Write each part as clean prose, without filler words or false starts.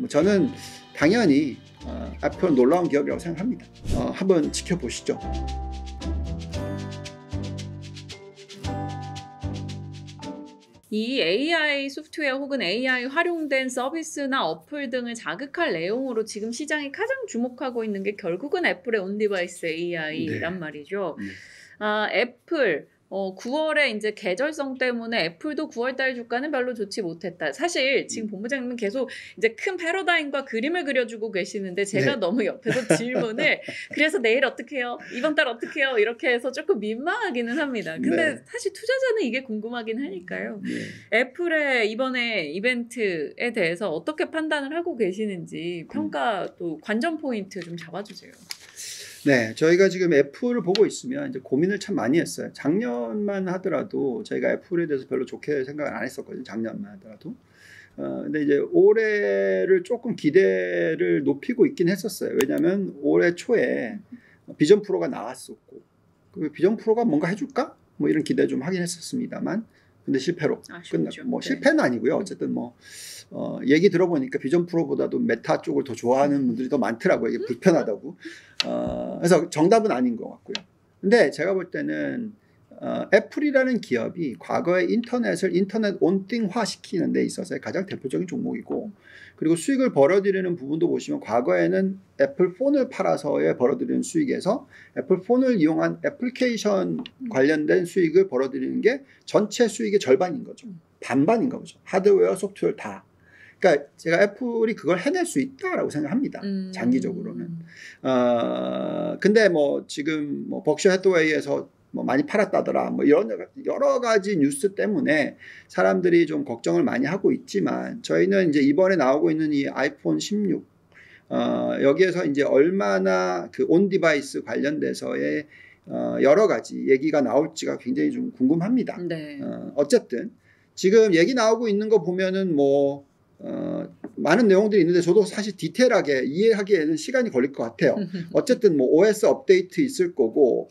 저는 당연히 애플은 놀라운 기업이라고 생각합니다. 한번 지켜보시죠. 이 AI 소프트웨어 혹은 AI 활용된 서비스나 어플 등을 자극할 내용으로 지금 시장이 가장 주목하고 있는 게 결국은 애플의 온디바이스 AI란 말이죠. 애플 9월에 이제 계절성 때문에 애플도 9월달 주가는 별로 좋지 못했다. 사실 지금 본부장님은 계속 이제 큰 패러다임과 그림을 그려주고 계시는데 제가 너무 옆에서 질문을 그래서 내일 어떻게 해요? 이번 달 어떻게 해요? 이렇게 해서 조금 민망하기는 합니다. 근데 사실 투자자는 이게 궁금하긴 하니까요. 애플의 이번에 이벤트에 대해서 어떻게 판단을 하고 계시는지 평가 또 관전 포인트 좀 잡아주세요. 네, 저희가 지금 애플을 보고 있으면 이제 고민을 참 많이 했어요. 작년만 하더라도 저희가 애플에 대해서 별로 좋게 생각을 안 했었거든요. 작년만 하더라도. 근데 이제 올해를 조금 기대를 높이고 있긴 했었어요. 왜냐하면 올해 초에 비전 프로가 나왔었고, 그 비전 프로가 뭔가 해줄까? 뭐 이런 기대 좀 하긴 했었습니다만, 근데 실패로 끝났고, 뭐 실패는 아니고요. 어쨌든 뭐 얘기 들어보니까 비전 프로보다도 메타 쪽을 더 좋아하는 분들이 더 많더라고요. 이게 불편하다고. 그래서 정답은 아닌 것 같고요. 근데 제가 볼 때는 애플이라는 기업이 과거에 인터넷 온띵화 시키는 데 있어서 가장 대표적인 종목이고, 그리고 수익을 벌어들이는 부분도 보시면 과거에는 애플 폰을 팔아서의 벌어들이는 수익에서 애플 폰을 이용한 애플리케이션 관련된 수익을 벌어들이는 게 전체 수익의 절반인 거죠. 반반인 거죠. 하드웨어, 소프트웨어 다. 그러니까 제가 애플이 그걸 해낼 수 있다라고 생각합니다. 장기적으로는. 근데 뭐 지금 뭐 벅셔 해서웨이에서 뭐 많이 팔았다더라, 뭐 이런 여러 가지 뉴스 때문에 사람들이 좀 걱정을 많이 하고 있지만, 저희는 이제 이번에 나오고 있는 이 아이폰 16 여기에서 이제 얼마나 그 온 디바이스 관련돼서의 여러 가지 얘기가 나올지가 굉장히 좀 궁금합니다. 어쨌든 지금 얘기 나오고 있는 거 보면은 뭐 많은 내용들이 있는데 저도 사실 디테일하게 이해하기에는 시간이 걸릴 것 같아요. 어쨌든 뭐 OS 업데이트 있을 거고,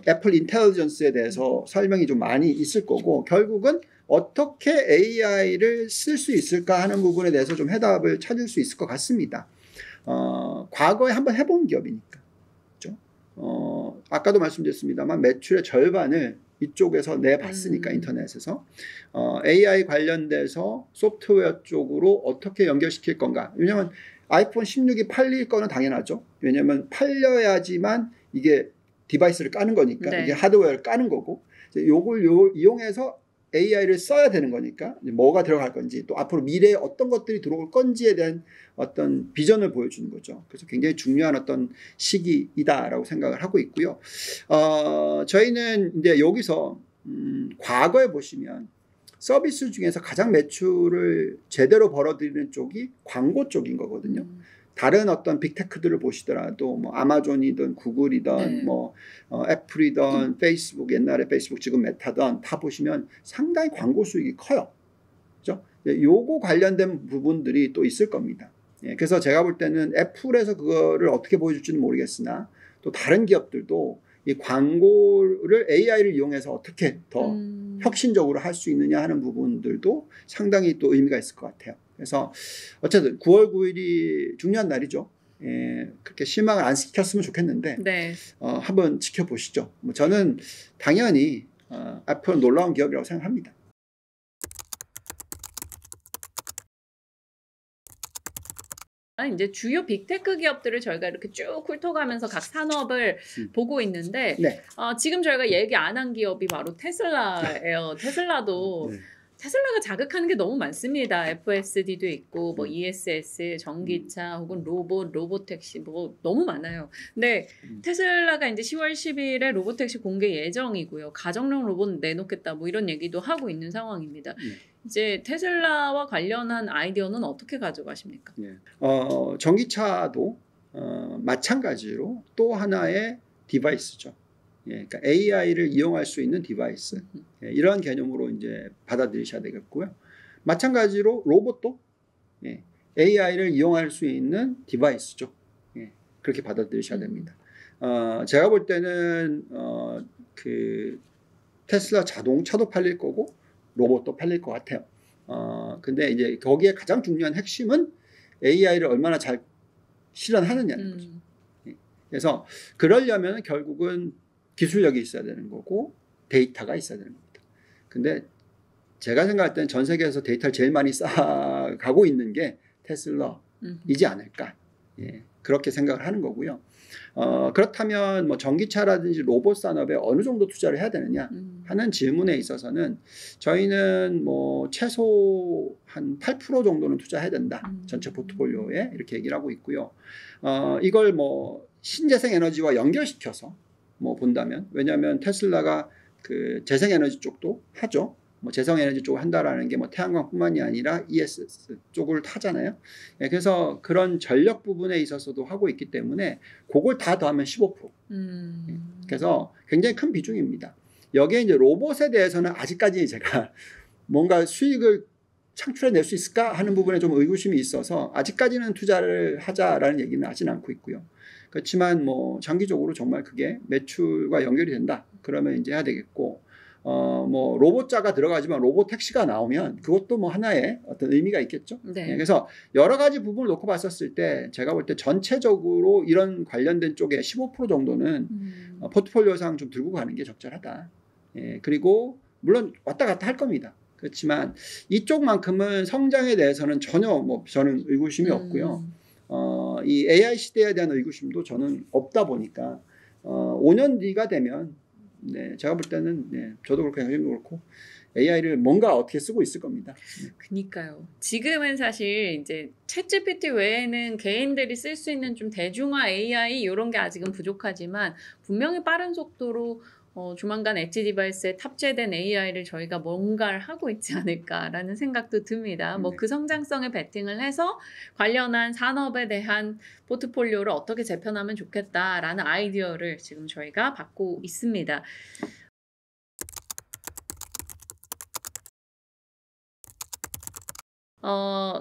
애플 인텔리전스에 대해서 설명이 좀 많이 있을 거고, 결국은 어떻게 AI를 쓸 수 있을까 하는 부분에 대해서 좀 해답을 찾을 수 있을 것 같습니다. 과거에 한번 해본 기업이니까. 그렇죠? 아까도 말씀드렸습니다만 매출의 절반을 이쪽에서 내봤으니까, 인터넷에서 AI 관련돼서 소프트웨어 쪽으로 어떻게 연결시킬 건가. 왜냐하면 아이폰 16이 팔릴 거는 당연하죠. 왜냐하면 팔려야지만 이게 디바이스를 까는 거니까, 이게 하드웨어를 까는 거고, 요걸 이용해서 AI를 써야 되는 거니까 뭐가 들어갈 건지, 또 앞으로 미래에 어떤 것들이 들어올 건지에 대한 어떤 비전을 보여주는 거죠. 그래서 굉장히 중요한 어떤 시기이다라고 생각을 하고 있고요. 저희는 이제 여기서 과거에 보시면 서비스 중에서 가장 매출을 제대로 벌어들이는 쪽이 광고 쪽인 거거든요. 다른 어떤 빅테크들을 보시더라도 뭐 아마존이든 구글이든 뭐 애플이든 페이스북, 옛날에 페이스북 지금 메타든 다 보시면 상당히 광고 수익이 커요. 그죠? 요거 관련된 부분들이 또 있을 겁니다. 그래서 제가 볼 때는 애플에서 그거를 어떻게 보여줄지는 모르겠으나, 또 다른 기업들도 이 광고를 AI를 이용해서 어떻게 더 혁신적으로 할 수 있느냐 하는 부분들도 상당히 또 의미가 있을 것 같아요. 그래서 어쨌든 9월 9일이 중요한 날이죠. 그렇게 실망을 안 시켰으면 좋겠는데 한번 지켜보시죠. 저는 당연히 애플은 놀라운 기업이라고 생각합니다. 이제 주요 빅테크 기업들을 저희가 이렇게 쭉 훑어가면서 각 산업을 보고 있는데 지금 저희가 얘기 안 한 기업이 바로 테슬라예요. 테슬라도 테슬라가 자극하는 게 너무 많습니다. FSD도 있고 뭐 ESS, 전기차 혹은 로보택시 뭐 너무 많아요. 근데 테슬라가 이제 10월 10일에 로보택시 공개 예정이고요. 가정용 로봇 내놓겠다 뭐 이런 얘기도 하고 있는 상황입니다. 이제 테슬라와 관련한 아이디어는 어떻게 가져가십니까? 전기차도 마찬가지로 또 하나의 디바이스죠. 그러니까 AI를 이용할 수 있는 디바이스, 이런 개념으로 이제 받아들이셔야 되겠고요. 마찬가지로 로봇도 AI를 이용할 수 있는 디바이스죠. 그렇게 받아들이셔야 됩니다. 제가 볼 때는 그 테슬라 자동차도 팔릴 거고 로봇도 팔릴 것 같아요. 근데 이제 거기에 가장 중요한 핵심은 AI를 얼마나 잘 실현하느냐는 거죠. 그래서 그러려면 결국은 기술력이 있어야 되는 거고 데이터가 있어야 되는 겁니다. 근데 제가 생각할 때는 전 세계에서 데이터를 제일 많이 쌓아가고 있는 게 테슬라이지 않을까. 예, 그렇게 생각을 하는 거고요. 그렇다면 뭐 전기차라든지 로봇 산업에 어느 정도 투자를 해야 되느냐 하는 질문에 있어서는 저희는 뭐 최소 한 8% 정도는 투자해야 된다. 전체 포트폴리오에 이렇게 얘기를 하고 있고요. 이걸 뭐 신재생 에너지와 연결시켜서 뭐 본다면, 왜냐하면 테슬라가 그 재생에너지 쪽도 하죠. 뭐 재생에너지 쪽을 한다라는 게 뭐 태양광뿐만이 아니라 ESS 쪽을 타잖아요. 예, 그래서 그런 전력 부분에 있어서도 하고 있기 때문에 그걸 다 더하면 15%. 그래서 굉장히 큰 비중입니다. 여기에 이제 로봇에 대해서는 아직까지 제가 뭔가 수익을 창출해낼 수 있을까 하는 부분에 좀 의구심이 있어서 아직까지는 투자를 하자라는 얘기는 하진 않고 있고요. 그렇지만 뭐 장기적으로 정말 그게 매출과 연결이 된다. 그러면 이제 해야 되겠고, 뭐 로봇자가 들어가지만 로봇 택시가 나오면 그것도 뭐 하나의 어떤 의미가 있겠죠. 네. 네, 그래서 여러 가지 부분을 놓고 봤었을 때 제가 볼 때 전체적으로 이런 관련된 쪽에 15% 정도는 포트폴리오상 좀 들고 가는 게 적절하다. 예, 그리고 물론 왔다 갔다 할 겁니다. 그렇지만 이쪽만큼은 성장에 대해서는 전혀 뭐 저는 의구심이 없고요. 이 AI 시대에 대한 의구심도 저는 없다 보니까 5년 뒤가 되면 네, 제가 볼 때는 네, 저도 그렇고 형님도 그렇고 AI를 뭔가 어떻게 쓰고 있을 겁니다. 네. 그니까요. 지금은 사실 이제 챗GPT 외에는 개인들이 쓸 수 있는 좀 대중화 AI 이런 게 아직은 부족하지만 분명히 빠른 속도로 조만간 엣지 디바이스에 탑재된 AI를 저희가 뭔가를 하고 있지 않을까라는 생각도 듭니다. 뭐 네. 그 성장성에 베팅을 해서 관련한 산업에 대한 포트폴리오를 어떻게 재편하면 좋겠다라는 아이디어를 지금 저희가 받고 있습니다.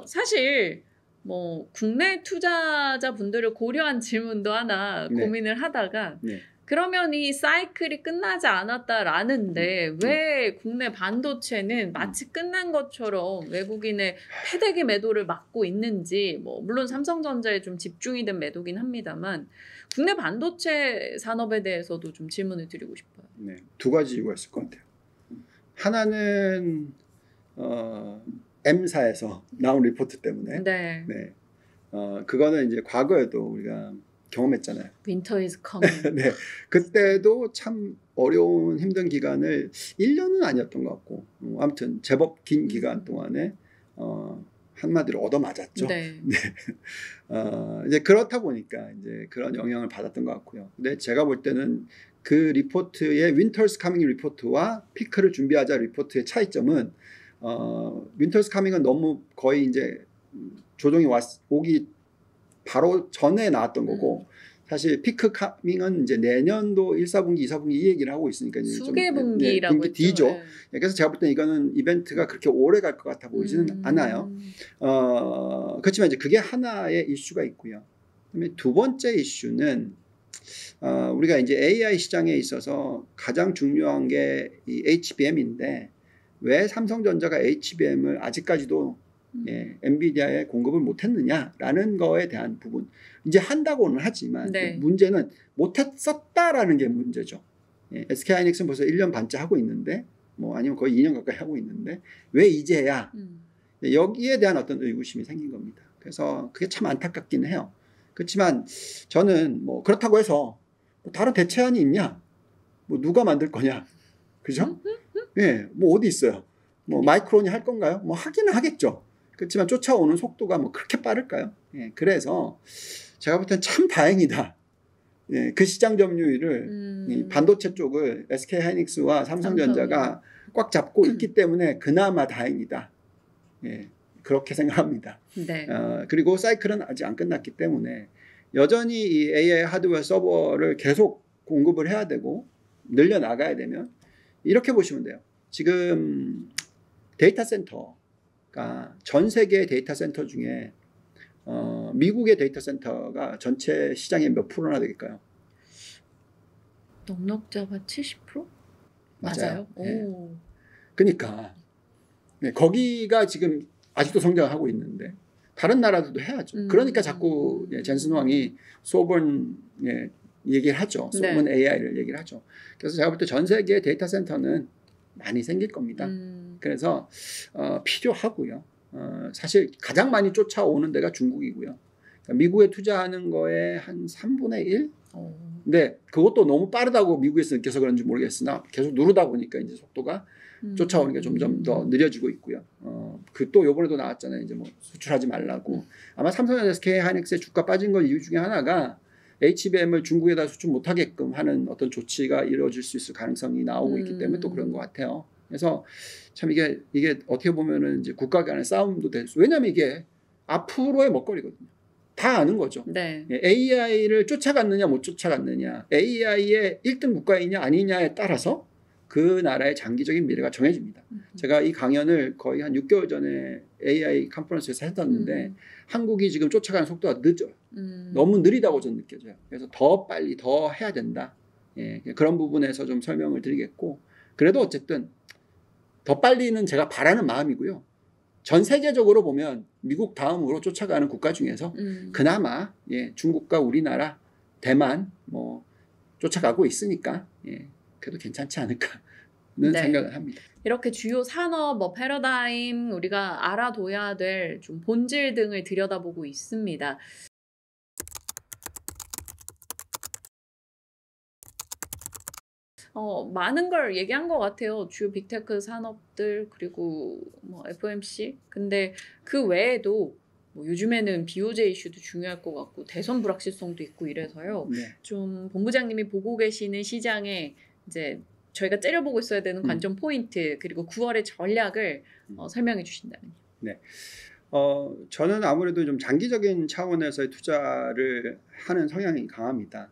사실 뭐 국내 투자자분들을 고려한 질문도 하나 네. 고민을 하다가 네. 그러면 이 사이클이 끝나지 않았다라는데 왜 국내 반도체는 마치 끝난 것처럼 외국인의 패대기 매도를 막고 있는지, 뭐 물론 삼성전자에 좀 집중이 된 매도긴 합니다만 국내 반도체 산업에 대해서도 좀 질문을 드리고 싶어요. 네, 두 가지 이유가 있을 것 같아요. 하나는 M사에서 나온 리포트 때문에 네. 네, 그거는 이제 과거에도 우리가 경험했잖아요. Winter is coming. 네, 그때도 참 어려운 힘든 기간을 1년은 아니었던 것 같고 아무튼 제법 긴 기간 동안에 한마디로 얻어맞았죠. 네. 네. 이제 그렇다 보니까 이제 그런 영향을 받았던 것 같고요. 근데 제가 볼 때는 그 리포트의 윈터스 카밍 리포트와 피크를 준비하자 리포트의 차이점은 윈터스 카밍은 너무 거의 이제 조정이 오기 바로 전에 나왔던 거고 사실 피크 카밍은 이제 내년도 1, 4분기, 2, 4분기 이 얘기를 하고 있으니까 이제 수개분기라고 분기 뒤죠. 네. 그래서 제가 볼 때는 이거는 이벤트가 그렇게 오래 갈 것 같아 보이지는 않아요. 그렇지만 이제 그게 하나의 이슈가 있고요. 그다음에 두 번째 이슈는 우리가 이제 AI 시장에 있어서 가장 중요한 게 이 HBM인데 왜 삼성전자가 HBM을 아직까지도 엔비디아에 공급을 못했느냐라는 거에 대한 부분. 이제 한다고는 하지만 네. 문제는 못했었다라는 게 문제죠. SK 하이닉스는 벌써 1년 반째 하고 있는데 뭐 아니면 거의 2년 가까이 하고 있는데 왜 이제야 여기에 대한 어떤 의구심이 생긴 겁니다. 그래서 그게 참 안타깝긴 해요. 그렇지만 저는 뭐 그렇다고 해서 뭐 다른 대체안이 있냐? 뭐 누가 만들 거냐? 그죠? 예, 뭐 어디 있어요? 뭐 마이크론이 할 건가요? 뭐 하기는 하겠죠. 그렇지만 쫓아오는 속도가 뭐 그렇게 빠를까요? 예, 그래서 제가 볼 땐 참 다행이다. 예, 그 시장 점유율을 이 반도체 쪽을 SK 하이닉스와 삼성전자가 꽉 잡고 있기 때문에 그나마 다행이다. 예, 그렇게 생각합니다. 네. 그리고 사이클은 아직 안 끝났기 때문에 여전히 이 AI 하드웨어 서버를 계속 공급을 해야 되고 늘려 나가야 되면 이렇게 보시면 돼요. 지금 데이터 센터가 전 세계 데이터 센터 중에 미국의 데이터 센터가 전체 시장의 몇 프로나 되겠까요? 넉넉 잡아 70%? 맞아요. 오. 그러니까 네, 거기가 지금 아직도 성장하고 있는데 다른 나라들도 해야죠. 그러니까 자꾸 젠슨 황이 소번 얘기를 하죠. 소번 AI를 얘기를 하죠. 그래서 제가 볼 때 전 세계 데이터 센터는 많이 생길 겁니다. 그래서 필요하고요. 사실 가장 많이 쫓아오는 데가 중국이고요. 그러니까 미국에 투자하는 거에 한 3분의 1? 근데 그것도 너무 빠르다고 미국에서 느껴서 그런지 모르겠으나 계속 누르다 보니까 이제 속도가 쫓아오는 게 점점 더 느려지고 있고요. 그 또 요번에도 나왔잖아요. 이제 뭐 수출하지 말라고. 아마 삼성전자, SK 하이닉스의 주가 빠진 거 이유 중에 하나가 HBM을 중국에다 수출 못하게끔 하는 어떤 조치가 이루어질 수 있을 가능성이 나오고 있기 때문에 또 그런 것 같아요. 그래서 참 이게 어떻게 보면은 이제 국가 간의 싸움도 될 수. 왜냐하면 이게 앞으로의 먹거리거든요. 다 아는 거죠. 네. AI를 쫓아갔느냐 못 쫓아갔느냐, AI의 1등 국가이냐 아니냐에 따라서 그 나라의 장기적인 미래가 정해집니다. 제가 이 강연을 거의 한 6개월 전에 AI 컨퍼런스에서 했었는데 한국이 지금 쫓아가는 속도가 늦어요. 너무 느리다고 저는 느껴져요. 그래서 더 빨리 더 해야 된다. 그런 부분에서 좀 설명을 드리겠고, 그래도 어쨌든 더 빨리는 제가 바라는 마음이고요. 전 세계적으로 보면 미국 다음으로 쫓아가는 국가 중에서 그나마 중국과 우리나라, 대만 뭐 쫓아가고 있으니까 그래도 괜찮지 않을까는 생각을 합니다. 이렇게 주요 산업, 뭐 패러다임 우리가 알아둬야 될 좀 본질 등을 들여다보고 있습니다. 많은 걸 얘기한 것 같아요. 주요 빅테크 산업들 그리고 뭐 FOMC. 근데 그 외에도 뭐 요즘에는 BOJ 이슈도 중요할 것 같고 대선 불확실성도 있고 이래서요. 좀 본부장님이 보고 계시는 시장에 이제 저희가 째려보고 있어야 되는 관전 포인트 그리고 9월의 전략을 설명해 주신다면요. 네. 저는 아무래도 좀 장기적인 차원에서의 투자를 하는 성향이 강합니다.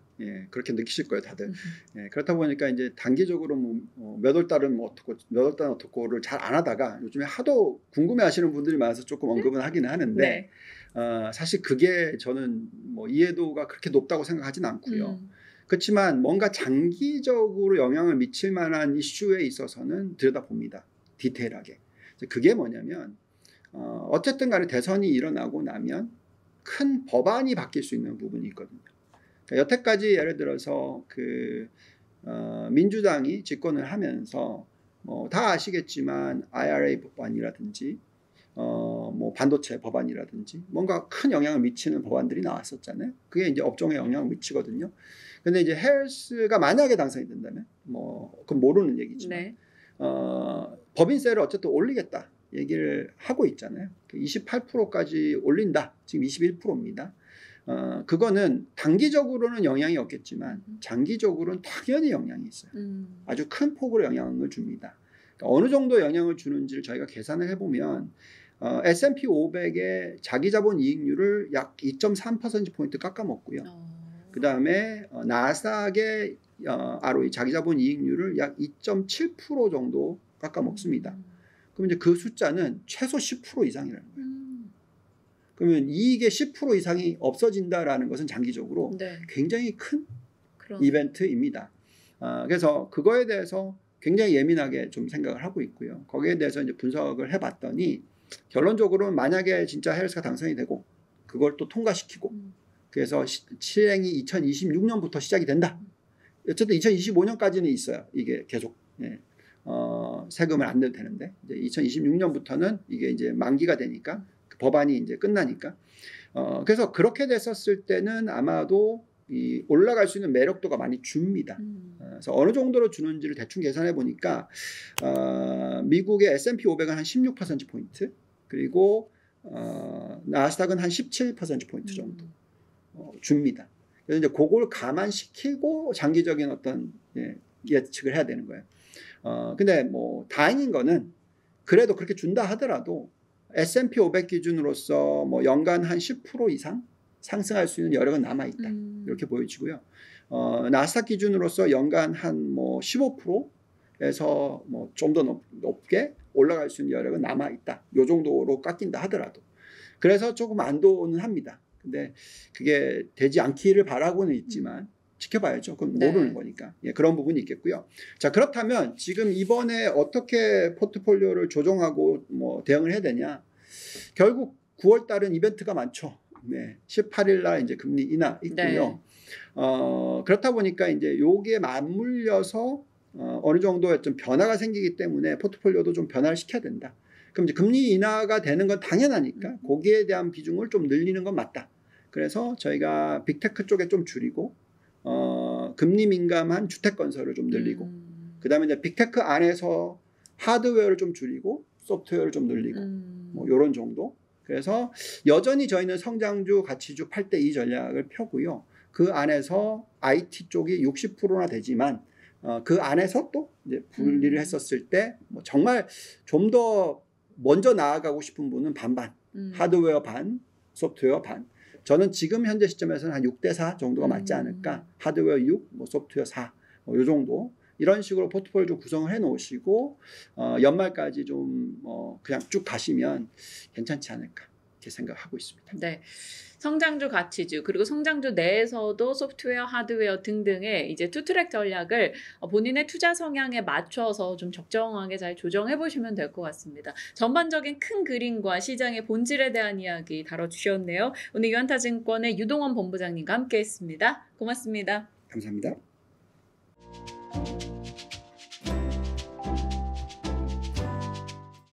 그렇게 느끼실 거예요, 다들. 그렇다 보니까 이제 단기적으로 몇 월 달은 뭐 어떻고, 몇 월 달은 어떻고를 잘 안 하다가 요즘에 하도 궁금해하시는 분들이 많아서 조금 언급은 하기는 하는데, 사실 그게 저는 뭐 이해도가 그렇게 높다고 생각하진 않고요. 그렇지만 뭔가 장기적으로 영향을 미칠 만한 이슈에 있어서는 들여다봅니다. 디테일하게. 그게 뭐냐면 어쨌든 간에 대선이 일어나고 나면 큰 법안이 바뀔 수 있는 부분이 있거든요. 그러니까 여태까지 예를 들어서 민주당이 집권을 하면서 다 아시겠지만 IRA 법안이라든지 뭐 반도체 법안이라든지 뭔가 큰 영향을 미치는 법안들이 나왔었잖아요. 그게 이제 업종에 영향을 미치거든요. 근데 이제 해리스가 만약에 당선이 된다면 그건 모르는 얘기지만 법인세를 어쨌든 올리겠다 얘기를 하고 있잖아요. 28%까지 올린다. 지금 21%입니다. 그거는 단기적으로는 영향이 없겠지만 장기적으로는 당연히 영향이 있어요. 아주 큰 폭으로 영향을 줍니다. 그러니까 어느 정도 영향을 주는지를 저희가 계산을 해보면 S&P 500의 자기자본 이익률을 약 2.3%포인트 깎아먹고요. 그 다음에 나스닥의 ROE 자기자본 이익률을 약 2.7% 정도 깎아먹습니다. 그럼 이제 그 숫자는 최소 10% 이상이라는 거예요. 그러면 이익의 10% 이상이 없어진다라는 것은 장기적으로 굉장히 큰 이벤트입니다. 그래서 그거에 대해서 굉장히 예민하게 좀 생각을 하고 있고요. 거기에 대해서 이제 분석을 해봤더니 결론적으로는 만약에 진짜 해리스가 당선이 되고 그걸 또 통과시키고 그래서 실행이 2026년부터 시작이 된다. 어쨌든 2025년까지는 있어요. 이게 계속 세금을 안 내도 되는데 이제 2026년부터는 이게 이제 만기가 되니까 그 법안이 이제 끝나니까 그래서 그렇게 됐었을 때는 아마도 이 올라갈 수 있는 매력도가 많이 줍니다. 그래서 어느 정도로 주는지를 대충 계산해 보니까 미국의 S&P 500은 한 16%포인트 그리고 나스닥은 한 17%포인트 정도 줍니다. 그래서 이제 그걸 감안시키고 장기적인 어떤 예측을 해야 되는 거예요. 근데 뭐 다행인 거는 그래도 그렇게 준다 하더라도 S&P 500 기준으로서 뭐 연간 한 10% 이상 상승할 수 있는 여력은 남아 있다. 이렇게 보여지고요. 나스닥 기준으로서 연간 한 뭐 15%에서 뭐 좀 더 높게 올라갈 수 있는 여력은 남아 있다. 요 정도로 깎인다 하더라도. 그래서 조금 안도는 합니다. 근데 그게 되지 않기를 바라고는 있지만 지켜봐야죠. 그건 네. 모르는 거니까. 예, 그런 부분이 있겠고요. 자, 그렇다면 지금 이번에 어떻게 포트폴리오를 조정하고 뭐 대응을 해야 되냐? 결국 9월 달은 이벤트가 많죠. 네, 18일 날 이제 금리 인하 있고요. 그렇다 보니까 이제 요게 맞물려서 어느 정도의 좀 변화가 생기기 때문에 포트폴리오도 좀 변화를 시켜야 된다. 그럼 이제 금리 인하가 되는 건 당연하니까 거기에 대한 비중을 좀 늘리는 건 맞다. 그래서 저희가 빅테크 쪽에 좀 줄이고 금리 민감한 주택 건설을 좀 늘리고 그다음에 이제 빅테크 안에서 하드웨어를 좀 줄이고 소프트웨어를 좀 늘리고 뭐 이런 정도. 그래서 여전히 저희는 성장주, 가치주 8대2 전략을 펴고요. 그 안에서 IT 쪽이 60%나 되지만 그 안에서 또 이제 분리를 했었을 때 뭐 정말 좀 더 먼저 나아가고 싶은 분은 반반, 하드웨어 반, 소프트웨어 반. 저는 지금 현재 시점에서는 한 6대4 정도가 맞지 않을까. 하드웨어 6, 뭐 소프트웨어 4, 뭐 이 정도. 이런 식으로 포트폴리오 좀 구성을 해 놓으시고 연말까지 좀 그냥 쭉 가시면 괜찮지 않을까 이렇게 생각하고 있습니다. 네. 성장주, 가치주, 그리고 성장주 내에서도 소프트웨어, 하드웨어 등등의 이제 투트랙 전략을 본인의 투자 성향에 맞춰서 좀 적정하게 잘 조정해 보시면 될 것 같습니다. 전반적인 큰 그림과 시장의 본질에 대한 이야기 다뤄주셨네요. 오늘 유한타증권의 유동원 본부장님과 함께했습니다. 고맙습니다. 감사합니다.